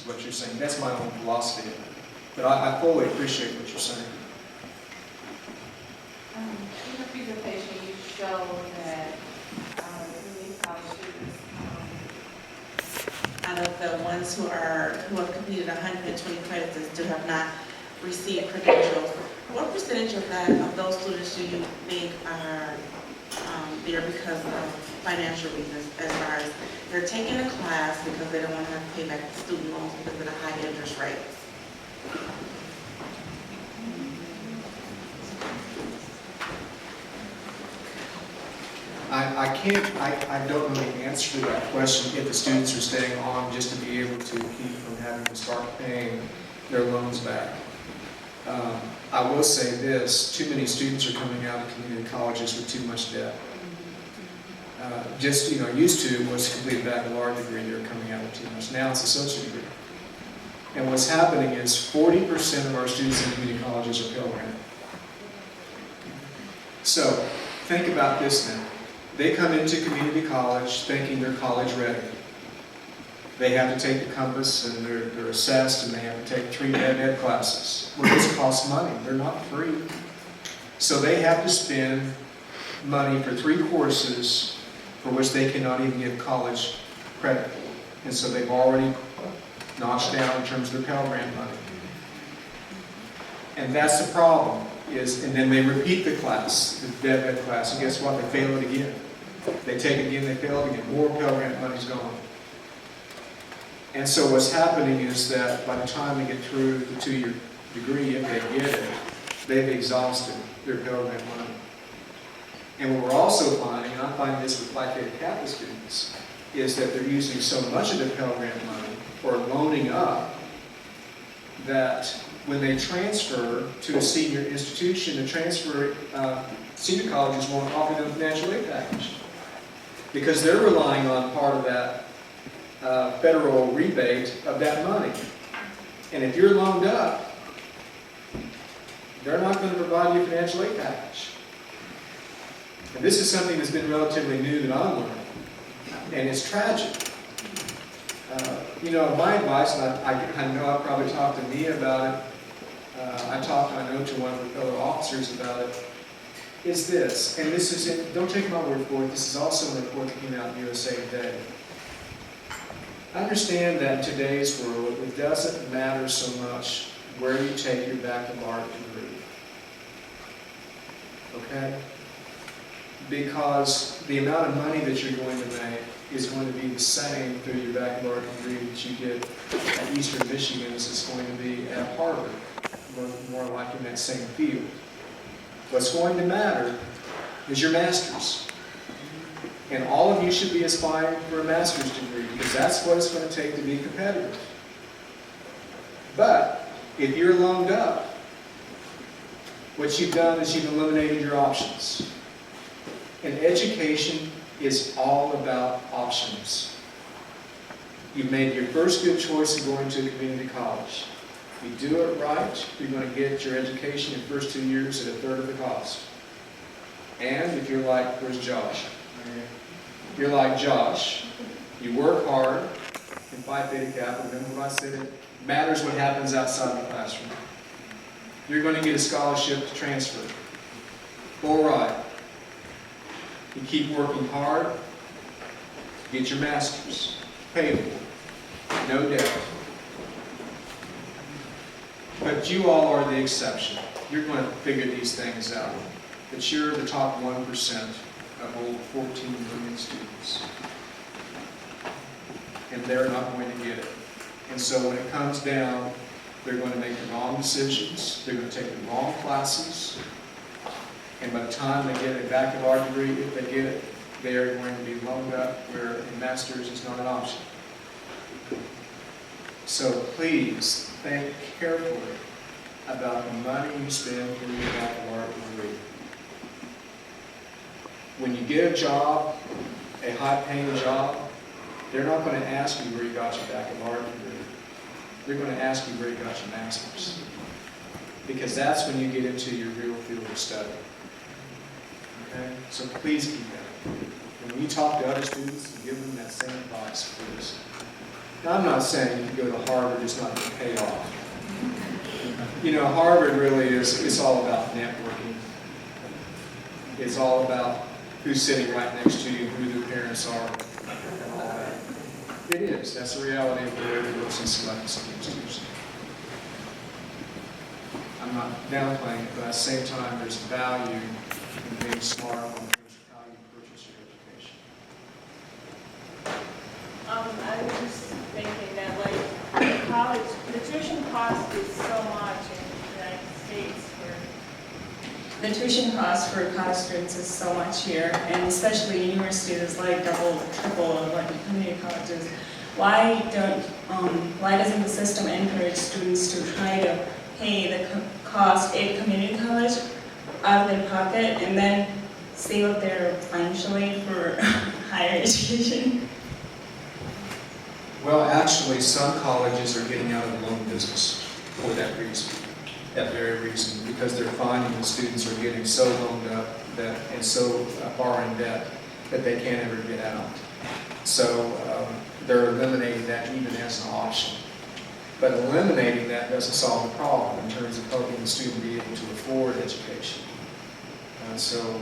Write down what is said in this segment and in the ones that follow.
is what you're saying. That's my own philosophy. But I fully appreciate what you're saying. In the presentation, you show that community college students, out of the ones who have completed 120 credits and still have not received credentials, what percentage of those students do you think are there because of financial reasons, as far as they're taking a class because they don't want to have to pay back the student loans because of the high interest rates? I don't know the answer to that question if the students are staying on just to be able to keep from having to start paying their loans back. I will say this, too many students are coming out of community colleges with too much debt. Used to was to complete a baccalaureate degree, they're coming out with too much. Now it's associate degree. And what's happening is 40% of our students in community colleges are Pell Grant. So think about this now. They come into community college thinking they're college ready. They have to take the compass and they're assessed and they have to take 3 ed classes. Well, this costs money. They're not free. So they have to spend money for 3 courses for which they cannot even get college credit. And so they've already notched down in terms of their Pell Grant money. And that's the problem. And then they repeat the class, the ed class, and guess what? They fail it again. They take it again, they fail it again. More Pell Grant money's gone. And so what's happening is that by the time they get through the 2-year degree, if they get it, they've exhausted their Pell Grant money. And what we're also finding, and I find this with Lafayette Catholic students, is that they're using so much of their Pell Grant money or loaning up that when they transfer to a senior institution, senior colleges won't offer them a financial aid package because they're relying on part of that federal rebate of that money. And if you're loaned up, they're not going to provide you a financial aid package. And this is something that's been relatively new that I'm learning. And it's tragic. My advice, and I know I've probably talked to Mia about it, I know to one of the fellow officers about it, is this, and this is it, don't take my word for it, this is also a report that came out in USA Today. Understand that in today's world, it doesn't matter so much where you take your baccalaureate degree. Okay? Because the amount of money that you're going to make is going to be the same through your baccalaureate degree that you get at Eastern Michigan as it's going to be at Harvard, more like in that same field. What's going to matter is your master's. And all of you should be aspiring for a master's degree because that's what it's going to take to be competitive. But if you're loaned up, what you've done is you've eliminated your options. And education is all about options. You've made your first good choice of going to a community college. If you do it right, you're going to get your education in the first 2 years at a third of the cost. And if you're like, where's Josh? You're like Josh. You work hard and fight Beta Kappa. Remember what I said? It matters what happens outside the classroom. You're going to get a scholarship to transfer. All right. You keep working hard, get your master's, paid for, no debt. But you all are the exception. You're going to figure these things out. But you're the top 1% of over 14 million students. And they're not going to get it. And so when it comes down, they're going to make the wrong decisions, they're going to take the wrong classes, and by the time they get a baccalaureate degree, if they get it, they are going to be loaned up where a master's is not an option. So please think carefully about the money you spend for your baccalaureate degree. When you get a job, a high-paying job, they're not going to ask you where you got your baccalaureate degree. They're going to ask you where you got your master's. Because that's when you get into your real field of study. Okay? So please keep that. And when you talk to other students, give them that same advice, please. Now, I'm not saying you can go to Harvard, it's not going to pay off. You know, Harvard really is, it's all about networking. It's all about who's sitting right next to you, who their parents are, and all that. It is. That's the reality of the way it works in selecting some institutions. I'm not downplaying it, but at the same time, there's value in being smart on terms of how you purchase your education. I was just thinking that, like, the college, the tuition cost is so much in the United States here. The tuition cost for college students is so much here, and especially universities is like double, triple of like community colleges. Why doesn't the system encourage students to try to pay the cost at community college out of their pocket and then save up there financially for higher education? Well, actually, some colleges are getting out of the loan business for that reason, that very reason, because they're finding the students are getting so loaned up that, and so far in debt that they can't ever get out. So they're eliminating that even as an option. But eliminating that doesn't solve the problem in terms of helping the student be able to afford education. So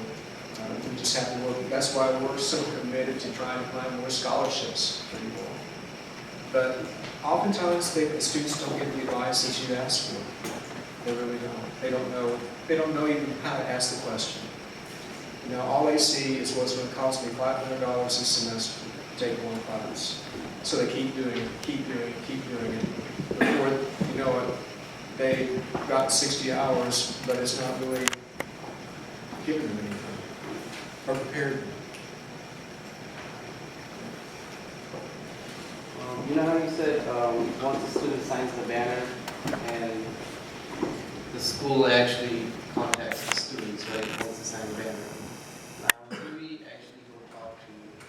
we just have to work. That's why we're so committed to trying to find more scholarships for people. But oftentimes the students don't get the advice that you ask for. They really don't. They don't know. They don't know even how to ask the question. You know, all they see is what's going to cost me $500 this semester to take one class. So they keep doing it, keep doing it, keep doing it. Before you know it, they got 60 hours, but it's not really giving them anything or prepared them. You know how you said once the student signs the banner and the school actually contacts the students, right, once they sign the banner. Now, do we actually go about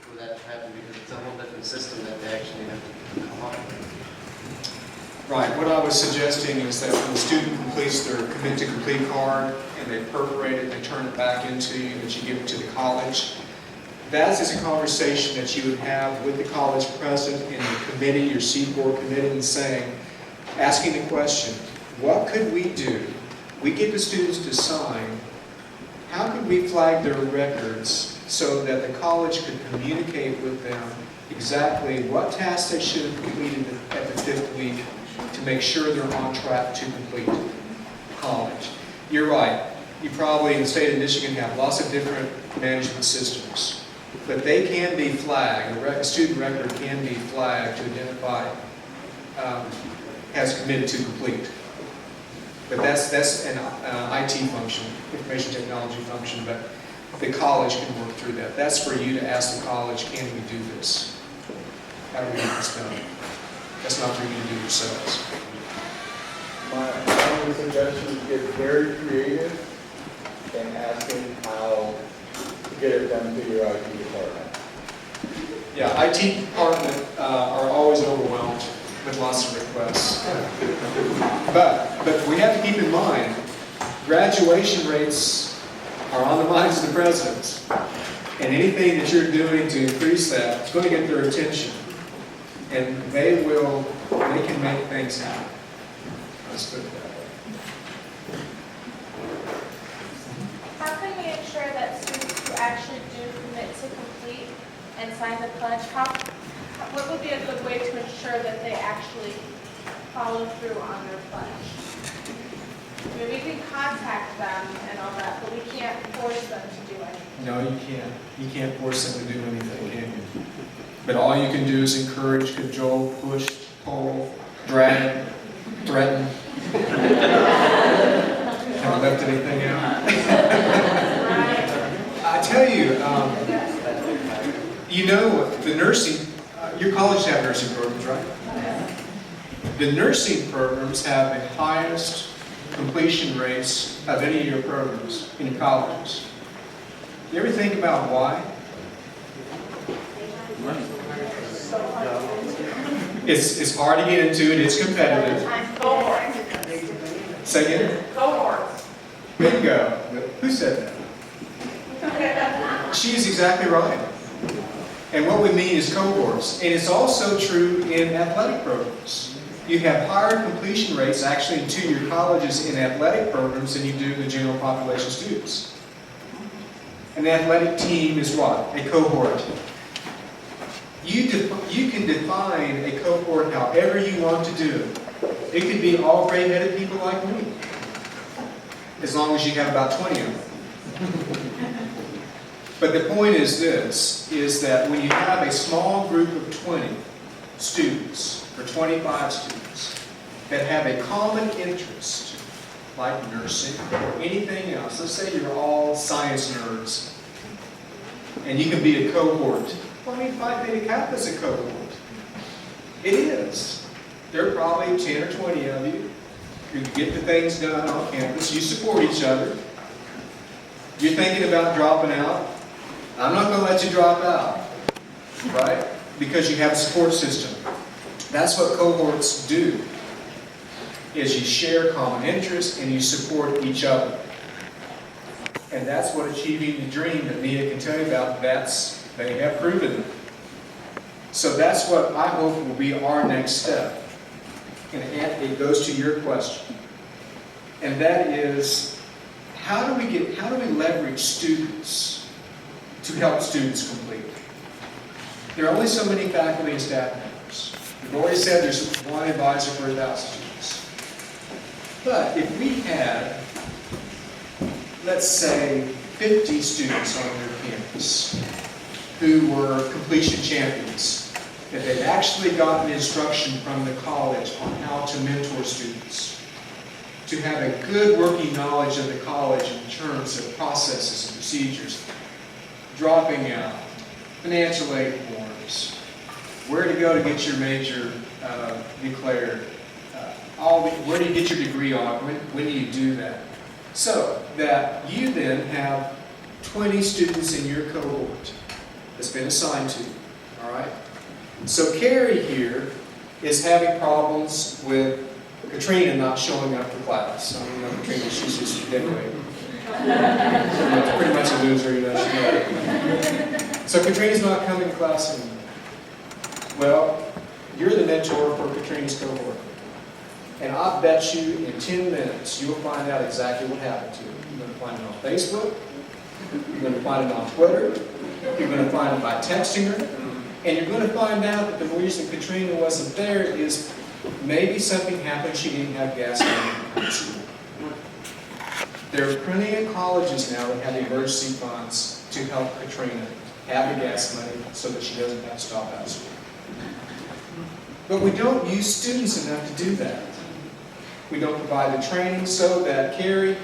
for that to happen, because it's a whole different system that they actually have to come up with? Right, what I was suggesting is that when the student completes their commit to complete card and they perforate it, they turn it back into you, that you give it to the college. That is a conversation that you would have with the college president and your committee, your seed board committee, and saying, asking the question, what could we do? We get the students to sign. How could we flag their records so that the college could communicate with them exactly what tasks they should have completed at the 5th week to make sure they're on track to complete college? You're right. You probably, in the state of Michigan, have lots of different management systems. But they can be flagged, a student record can be flagged to identify as committed to complete. But that's an IT function, information technology function, but the college can work through that. That's for you to ask the college, can we do this? How do we get this done? That's not for you to do yourselves. My only suggestion is get very creative in asking how to get it done to your IT department. Yeah, IT department are always overwhelmed with lots of requests. But we have to keep in mind, graduation rates are on the minds of the presidents. And anything that you're doing to increase that is going to get their attention. And they can make things happen. Let's put it that way. How can we ensure that students who actually do commit to complete and sign the pledge, what would be a good way to ensure that they actually follow through on their pledge? I mean, we can contact them and all that, but we can't force them to do anything. No, you can't. You can't force them to do anything, can you? But all you can do is encourage, cajole, push, pull, drag, threaten. Haven't left anything out. I tell you, you know, the nursing, your college have nursing programs, right? The nursing programs have the highest completion rates of any of your programs in your colleges. You ever think about why? It's hard to get into it, it's competitive. Cohorts. Say again? Cohorts. Bingo. Who said that? She's exactly right. And what we mean is cohorts. And it's also true in athletic programs. You have higher completion rates actually in two-year colleges in athletic programs than you do in the general population students. An athletic team is what? A cohort. You can define a cohort however you want to do it. It could be all gray-headed people like me, as long as you have about 20 of them. But the point is this, is that when you have a small group of 20 students, or 25 students, that have a common interest, like nursing or anything else, let's say you're all science nerds, and you can be a cohort. Well, I mean, Phi Beta Kappa is a cohort. It is. There are probably 10 or 20 of you who get the things done on campus. You support each other. You're thinking about dropping out. I'm not going to let you drop out, right? Because you have a support system. That's what cohorts do, is you share common interests and you support each other. And that's what achieving the dream that Mia can tell you about, they have proven it. So that's what I hope will be our next step. And it goes to your question. And that is, how do we leverage students to help students complete? There are only so many faculty and staff members. We've already said there's one advisor for 1,000 students. But if we had, let's say, 50 students on your campus who were completion champions, that they'd actually gotten instruction from the college on how to mentor students, to have a good working knowledge of the college in terms of processes and procedures, dropping out, financial aid forms, where to go to get your major declared, where do you get your degree on, when do you do that? So that you then have 20 students in your cohort that's been assigned to you, all right? So Carrie here is having problems with Katrina not showing up for class. I mean, you know, Katrina, she's just dead weight. She's pretty much a loser, you know. So Katrina's not coming to class anymore. Well, you're the mentor for Katrina's cohort. And I bet you in 10 minutes you'll find out exactly what happened to her. You're going to find it on Facebook, you're going to find it on Twitter, you're going to find it by texting her, and you're going to find out that the reason Katrina wasn't there is maybe something happened, she didn't have gas money. There are plenty of colleges now that have emergency funds to help Katrina have the gas money so that she doesn't have to stop out of school. But we don't use students enough to do that. We don't provide the training so that if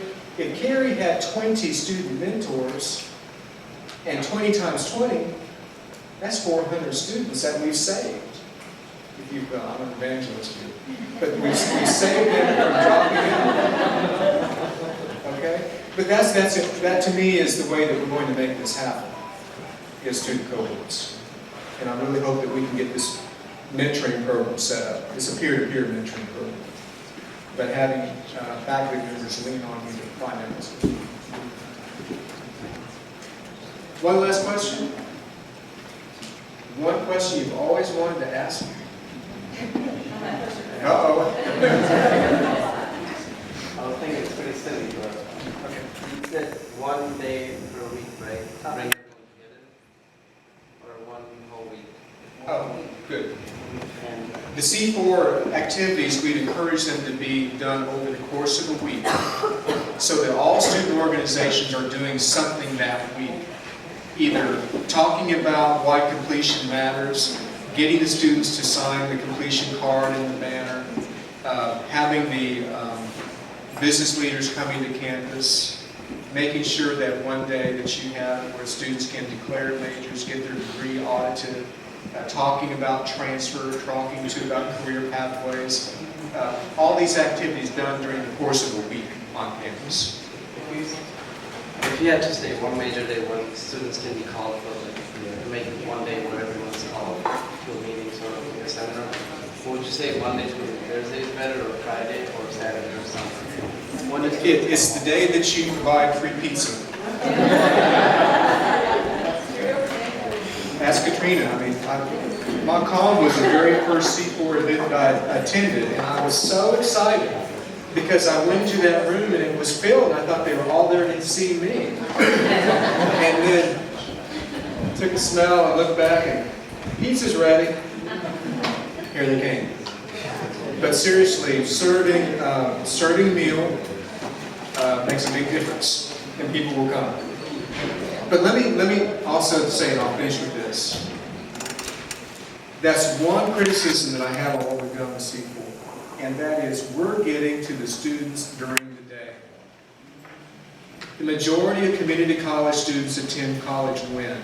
Carrie had 20 student mentors, and 20 times 20, that's 400 students that we've saved. If you, I'm an evangelist here, but we've saved them from dropping out. Okay? But that to me is the way that we're going to make this happen, is student cohorts. And I really hope that we can get this mentoring program set up. It's a peer-to-peer mentoring program. But having faculty members lean on you to find out. One last question. One question you've always wanted to ask. Uh-oh. I was thinking it's pretty silly, but Okay. you said one day per week, right? Bring everyone together? Or one whole week? Oh, good. And The C4 activities, we'd encourage them to be done over the course of a week so that all student organizations are doing something that week. Either talking about why completion matters, getting the students to sign the completion card in the banner, having the business leaders coming to campus, making sure that one day that you have where students can declare majors, get their degree audited, talking about transfer, talking about career pathways, all these activities done during the course of a week on campus. if you had to say one major day when students can be called for, like, make it one day where everyone's called to a meeting or a seminar, what would you say Monday to Thursday is better, or Friday, or Saturday, or something? When is It's the day that you provide free pizza. Ask Katrina. I mean, Montcalm was the very first C4 event I attended, and I was so excited because I went into that room and it was filled, and I thought they were all there to see me. And then took a smell and looked back, and pizza's ready. Here they came. But seriously, serving a meal makes a big difference, and people will come. But let me also say, and I'll finish with this. That's one criticism that I have on what we've done with C4, and that is we're getting to the students during the day. The majority of community college students attend college when?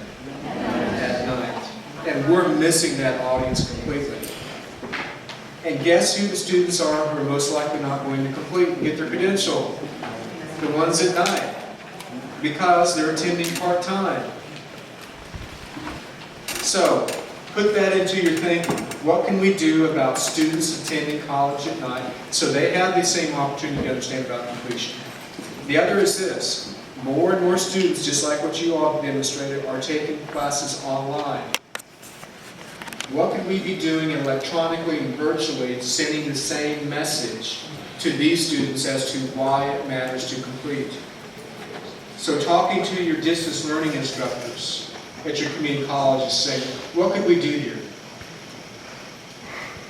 At night. And we're missing that audience completely. And guess who the students are who are most likely not going to complete and get their credential? The ones at night. Because they're attending part-time. So, put that into your thinking. What can we do about students attending college at night so they have the same opportunity to understand about completion? The other is this. More and more students, just like what you all demonstrated, are taking classes online. What could we be doing electronically and virtually, sending the same message to these students as to why it matters to complete? So talking to your distance learning instructors at your community colleges, saying, what could we do here?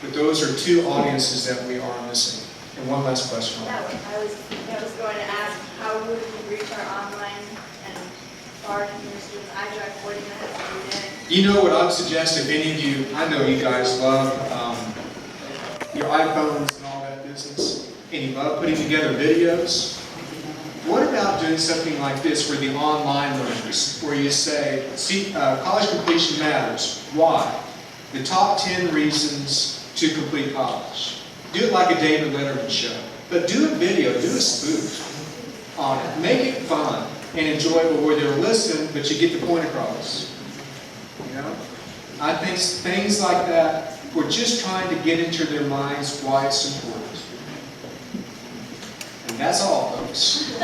But those are two audiences that we are missing. And one last question. I was going to ask, how would we reach our online and far community students? I drive 40 minutes every day. You know what I would suggest, if any of you, I know you guys love your iPhones and all that business, and you love putting together videos. What about doing something like this for the online learners, where you say, see, college completion matters. Why? The top 10 reasons to complete college. Do it like a David Letterman show. But do a video, do a spoof on it. Make it fun and enjoyable where they're listening, but you get the point across. You know? I think things like that, we're just trying to get into their minds why it's important. And that's all, folks.